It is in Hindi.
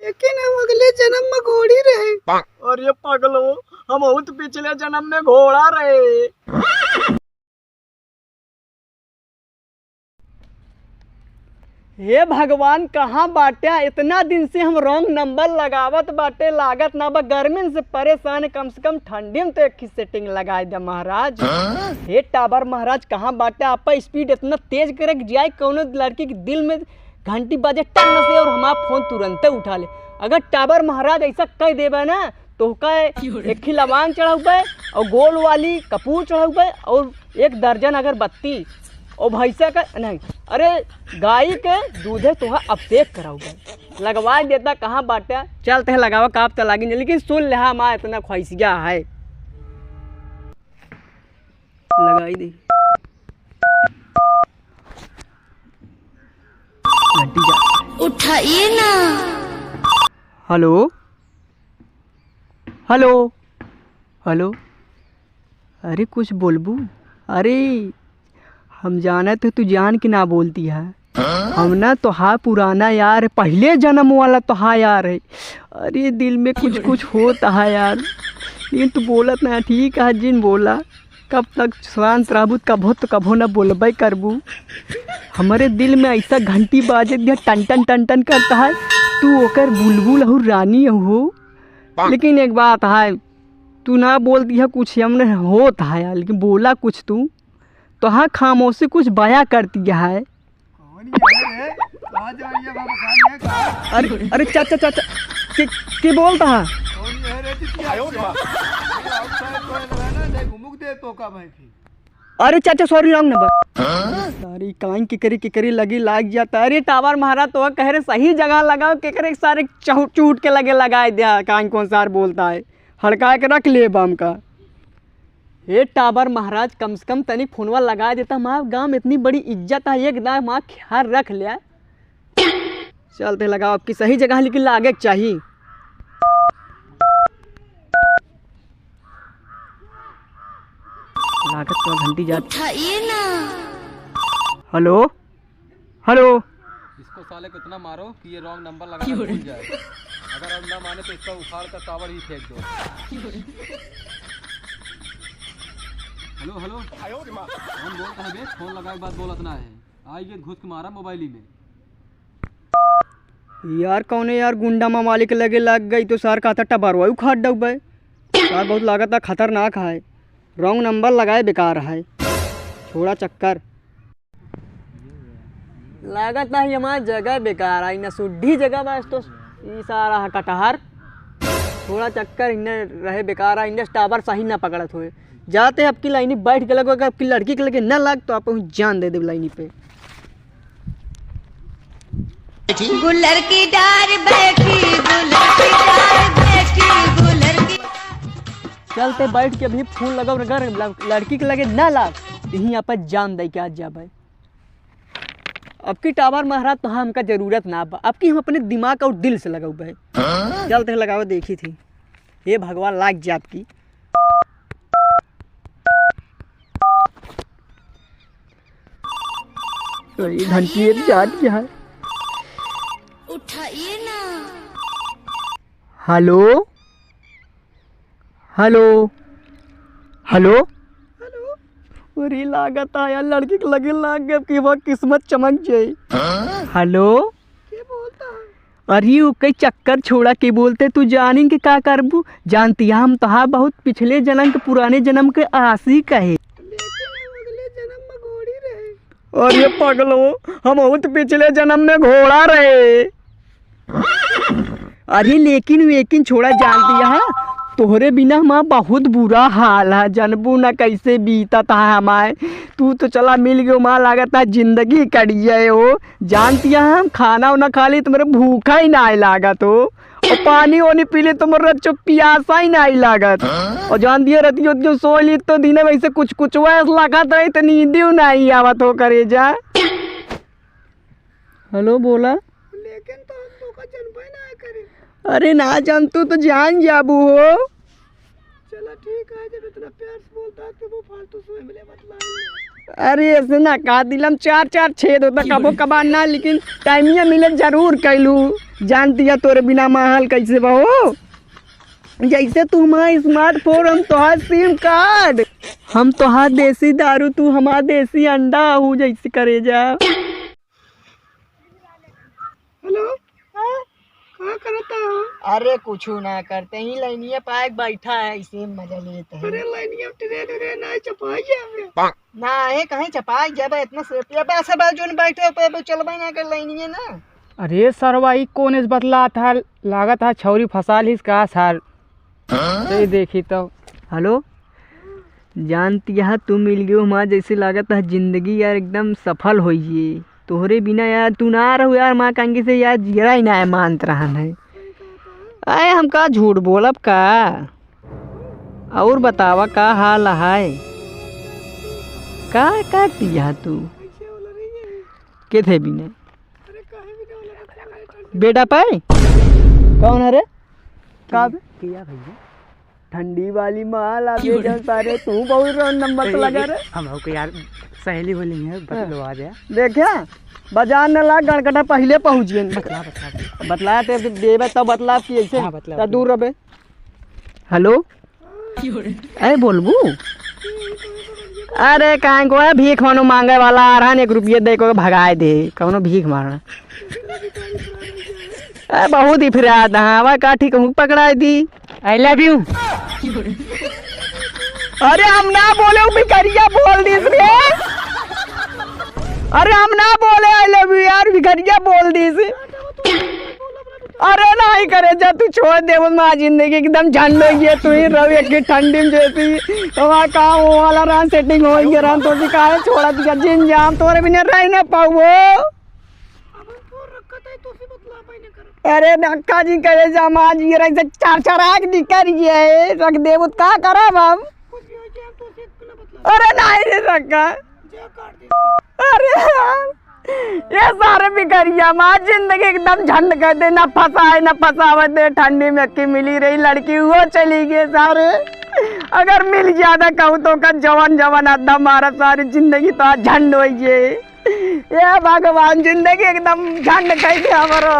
लेकिन हम अगले जन्म में घोड़ी रहे। और ये पागलो, हम बहुत पिछले जन्म में घोड़ा रहे। हे भगवान, कहाँ बाटे? इतना दिन से हम रॉन्ग नंबर लगावत बाटे, लागत ना बा गर्मी से परेशान है। कम से कम ठंडी में तो एक ही सेटिंग लगाए दे महाराज। हे टावर महाराज, कहाँ बाटे? आप स्पीड इतना तेज करे जाए कौनो लड़की के दिल में घंटी बजे टन न से और हमारा फोन तुरंत उठा ले। अगर टावर महाराज ऐसा कह देवे ना तो का एक ही लवांग चढ़ाऊ पे और गोल वाली कपूर चढ़ाऊ पे और 1 दर्जन अगरबत्ती और भैंसा का नहीं, अरे गाय के दूधे तुहा अभिषेक कराऊ पे लगवा देता। कहाँ बाटे? चलते हैं लगावा काप तो लागी, लेकिन सुन ले माँ इतना ख्वाहिशिया है। लगाई दे घंटी जा, उठाइए ना। हेलो हेलो हेलो, अरे कुछ बोलबू? अरे हम जाना तो तू जान के ना बोलती है। हम ना तो हा पुराना यार है, पहले जन्म वाला तो हा यार है। अरे दिल में कुछ कुछ होता है यार, लेकिन तू बोलत ना। ठीक है जिन बोला, कब तक शांत रहबू? कभो तो कभो ना बोलबे करबू। हमारे दिल में ऐसा घंटी बाजे दिया टन टन टन टन करता है। तू ओकर बुलबुल हो, रानी हो। लेकिन एक बात है, तू ना बोलती है कुछ हमने होता है यार, लेकिन बोला कुछ तू तो हाँ खामोशी कुछ बया करती है। अरे अरे चाचा चाचा की बोलता है? अरे चाचा सॉरी रॉन्ग नंबर। सारी काइन की करी लगी लाग जाता। अरे टावर महाराज तो कह रहे सही जगह लगाओ, के करे सारे चूट के लगे लगाए दिया। काइन कौन सार बोलता है, हड़का के रख ले बम का। ये टावर महाराज कम से कम तनिक फोनवा लगा देता। माँ गाँव में इतनी बड़ी इज्जत है, एक ना माँ ख्याल रख लिया। चलते लगाओ आपकी सही जगह, लेकिन लागे चाहिए। लागत तो घंटी जाती। उठाइए ना। हेलो हेलो, इसको साले को इतना मारो कि ये रॉन्ग नंबर लगाना भूल जाए। अगर अब ना माने तो इसका उखाड़ कर टावर ही फेंक दो। हेलो हेलो, कौन बोलता है बे? फोन लगाए बात बोलतना है। आइए घुस के मारा मोबाइल में। यार कौन है यार? गुंडा मामाली के लगे लग गई तो सार कहता टबरवा उखाड़ दो भाई। यार बहुत लागत है, खतरनाक है। रॉन्ग नंबर लगाए बेकार है, छोड़ा चक्कर। लागत है हमारा जगह बेकार है ना, सुड्ढी जगह बस तो ये सारा है कटहर। थोड़ा चक्कर इन्हें रहे बेकार है, इन्हें टावर सही ना पकड़त हुए। जाते हैं आपकी लाइनी बैठ के लगो, अगर आपकी लड़की के लगे न लग तो आप जान दे दे लाइनी पे। गुलर की डार बैठी, गुलर की डार बैठी, गुलर की। चलते बैठ के अभी फोन लगाओ, अगर लड़की के लगे न लग यहीं आप जान दे के आज जा भाई। अब की टावर महाराज तो हाँ हमका जरूरत ना बा, अब की हम अपने दिमाग और दिल से लगाओ भाई। चलते लगाओ, देखी थी। हे भगवान लाग जा आपकी। तो ये घंटी जान क्या है? उठाइए ना। हेलो हेलो हेलो हेलो, अरे लागत है यार लड़की के लगे लाग गए कि वह किस्मत चमक जाए। हेलो क्या बोलता है? अरे वो कई चक्कर छोड़ा के बोलते, तू जानी के का करबू? जानती हम तो हाँ बहुत पिछले जन्म के पुराने जन्म के आशिक है। लेकिन हम अगले जन्म में घोड़ी रहे। और ये पगलो, हम बहुत पिछले जन्म में घोड़ा रहे। अरे लेकिन छोड़ा जानती है तोहरे बिना माँ बहुत बुरा हाल है, जानबू ना कैसे बीता था हमारे। तू तो चला मिल गयो माँ, लागत है जिंदगी कड़ी है वो। जानती है हम खाना वाना खा ली तो मेरे भूखा ही ना लागत हो, और पानी वानी पी ली तो मेरा चुप प्यासा ही नहीं लागत। और जान दिया रहती हो सो ली तो दिन में ऐसे कुछ लागत है तो नींद नहीं आवत हो करे जा। हेलो बोला। लेकिन तो हम तो का जनबे ना करे। अरे ना जान तू तो जान जाबू हो। चला ठीक है, जब इतना प्यार से बोलता है तो वो फालतू से मिले बतला। अरे ऐसे ना का दिलम 4-4 छेद होता कबो कबार ना, लेकिन टाइमिया मिले जरूर कैलू। जानती है तोरे बिना माहौल कैसे बहो। जैसे तू हमारा स्मार्टफोन, हम तोहार सिम कार्ड, हम तोहार देसी दारू, तू हमारा देसी अंडा हूँ जैसे करे जा। हेलो, क्या करता हो? अरे कुछ ना करते ही लाइनिया पाए बैठा है, इसे मजा लेते हैं। अरे लाइनिया ट्रेन रे ना चपाई हमें ना है कहीं चपाई जब इतना सेफ्टी पैसा बाजू बैठे पे चलबे ना कर लाइनिया ना। अरे सरवाई कौन इस बतला था, लागत है छौरी फंसा ली का सर। तो देखी तो हेलो, जानती है तू मिल गयो हमारा जैसे लागत है जिंदगी यार एकदम सफल हो ये। तोहरे बिना यार तू ना रहो यार, माँ कंगी से यार जीरा ही ना है मानत रहा है। अरे हम का झूठ बोलब का, और बतावा का हाल है, का करती है तू के थे बिना बेटा पाए कौन है रे का किया भैया ठंडी वाली माल आगे जब सारे तू बहुत नंबर से लगा रे। हम को यार सहेली बोली है बतलवा दे, देखा बाजार न ला गणकटा पहले पहुंच गए। बतला ते देबे तब बतला कि ऐसे बतला दूर रहे। हेलो अरे बोलबू, अरे काहे को भीख मानो मांगे वाला आ रहा, 1 रुपये दे को भगाए दे कौनो भीख मारना। बहुत ही फिर हवा का ठीक हूँ पकड़ा दी। I love you. अरे हम ना बोले भिखरिया बोल दी रे, अरे हम ना बोले आई लव यू यार, भिखरिया बोल दी। अरे नहीं करे जा तू छोड़ दे, माँ जिंदगी एकदम झंड हो गई। तू ही रहो एक ठंडी में जैसी तुम्हारा काम हो वाला रहा, सेटिंग हो गया रहा तो दिखाए छोड़ा दिया जिन जाम तोरे बिना रह ना पाओ। अरे नक्का जी करे जमा जी रही से 4 आग निकलिए रख दे का करा बाब। अरे नहीं रखा, अरे यार ये सारे बिगड़िया माँ जिंदगी एकदम झंड कर दे, ना फंसाए ना फंसावत दे। ठंडी में अक्की मिली रही लड़की वो चली गई सारे, अगर मिल ज्यादा कहूँ तो का जवान जवान अद्दा मारा सारी जिंदगी तो झंड हो गई। ये भगवान जिंदगी एकदम झंड कर दिया हमारा।